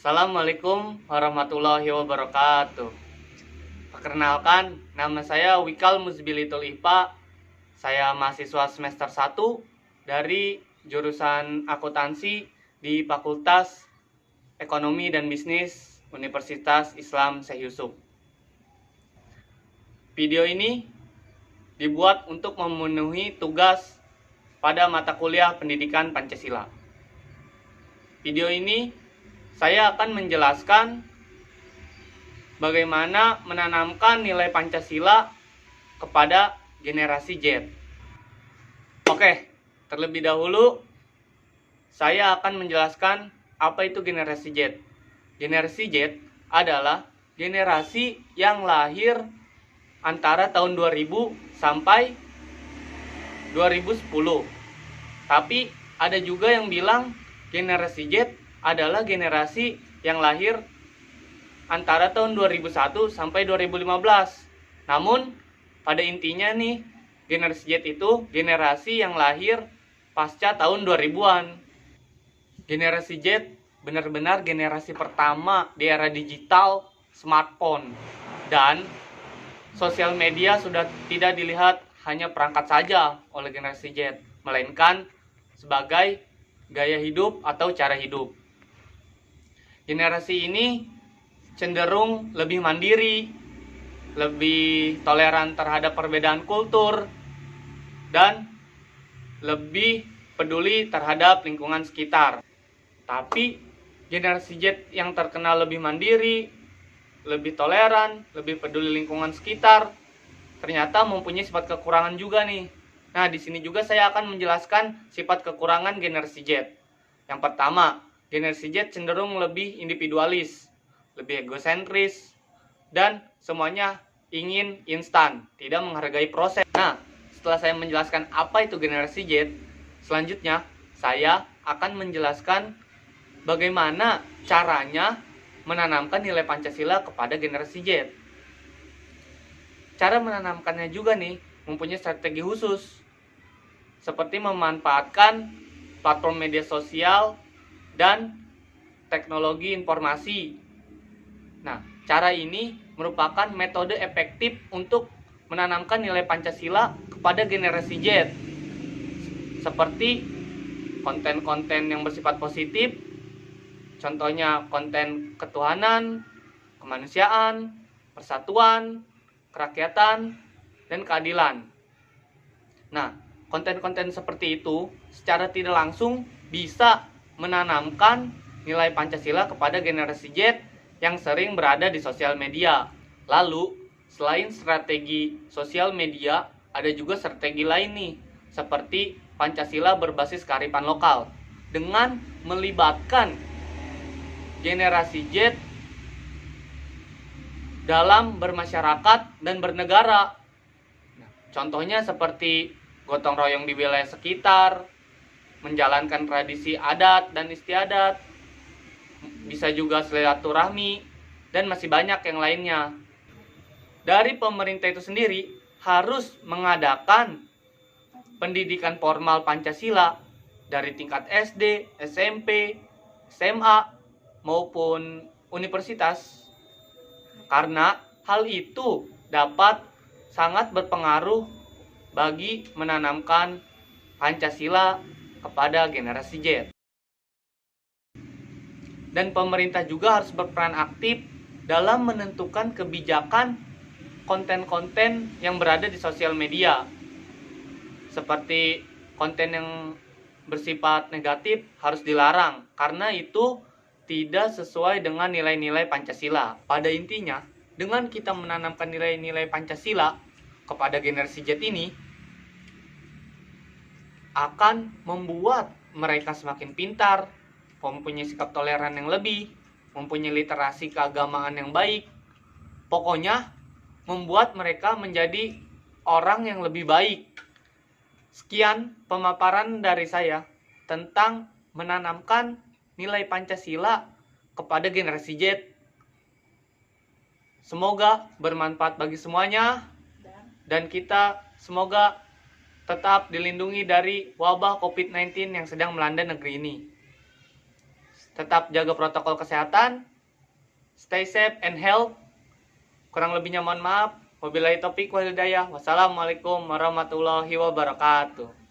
Assalamualaikum warahmatullahi wabarakatuh. Perkenalkan, nama saya Wikal Muzbilitul IPA. Saya mahasiswa semester 1 dari jurusan akuntansi di Fakultas Ekonomi dan Bisnis Universitas Islam Syekh Yusuf. Video ini dibuat untuk memenuhi tugas pada mata kuliah Pendidikan Pancasila. Video ini saya akan menjelaskan bagaimana menanamkan nilai Pancasila kepada generasi Z. Oke, terlebih dahulu saya akan menjelaskan apa itu generasi Z. Generasi Z adalah generasi yang lahir antara tahun 2000 sampai 2010. Tapi ada juga yang bilang generasi Z adalah generasi yang lahir antara tahun 2001 sampai 2015. Namun pada intinya nih, generasi Z itu generasi yang lahir pasca tahun 2000-an. Generasi Z benar-benar generasi pertama di era digital, smartphone, dan sosial media sudah tidak dilihat hanya perangkat saja oleh generasi Z, melainkan sebagai gaya hidup atau cara hidup. Generasi ini cenderung lebih mandiri, lebih toleran terhadap perbedaan kultur, dan lebih peduli terhadap lingkungan sekitar. Tapi generasi Z yang terkenal lebih mandiri, lebih toleran, lebih peduli lingkungan sekitar, ternyata mempunyai sifat kekurangan juga nih. Nah, di sini juga saya akan menjelaskan sifat kekurangan generasi Z. Yang pertama, generasi Z cenderung lebih individualis, lebih egosentris, dan semuanya ingin instan, tidak menghargai proses. Nah, setelah saya menjelaskan apa itu generasi Z, selanjutnya saya akan menjelaskan bagaimana caranya menanamkan nilai Pancasila kepada generasi Z. Cara menanamkannya juga nih mempunyai strategi khusus, seperti memanfaatkan platform media sosial dan teknologi informasi. Nah, cara ini merupakan metode efektif untuk menanamkan nilai Pancasila kepada generasi Z, seperti konten-konten yang bersifat positif. Contohnya konten ketuhanan, kemanusiaan, persatuan, kerakyatan, dan keadilan. Nah, konten-konten seperti itu secara tidak langsung bisa menanamkan nilai Pancasila kepada generasi Z yang sering berada di sosial media. Lalu, selain strategi sosial media, ada juga strategi lain nih, seperti Pancasila berbasis kearifan lokal, dengan melibatkan generasi Z dalam bermasyarakat dan bernegara. Nah, contohnya seperti gotong royong di wilayah sekitar, menjalankan tradisi adat dan istiadat, bisa juga silaturahmi, dan masih banyak yang lainnya. Dari pemerintah itu sendiri harus mengadakan pendidikan formal Pancasila dari tingkat SD, SMP, SMA, maupun universitas, karena hal itu dapat sangat berpengaruh bagi menanamkan Pancasila kepada generasi Z. Dan pemerintah juga harus berperan aktif dalam menentukan kebijakan konten-konten yang berada di sosial media. Seperti konten yang bersifat negatif harus dilarang, karena itu tidak sesuai dengan nilai-nilai Pancasila. Pada intinya, dengan kita menanamkan nilai-nilai Pancasila kepada generasi Z ini, akan membuat mereka semakin pintar, mempunyai sikap toleran yang lebih, mempunyai literasi keagamaan yang baik. Pokoknya, membuat mereka menjadi orang yang lebih baik. Sekian pemaparan dari saya tentang menanamkan nilai Pancasila kepada generasi Z. Semoga bermanfaat bagi semuanya, dan kita semoga tetap dilindungi dari wabah COVID-19 yang sedang melanda negeri ini. Tetap jaga protokol kesehatan, stay safe and health. Kurang lebihnya mohon maaf. Wabillahi taufiq wal hidayah. Wassalamualaikum warahmatullahi wabarakatuh.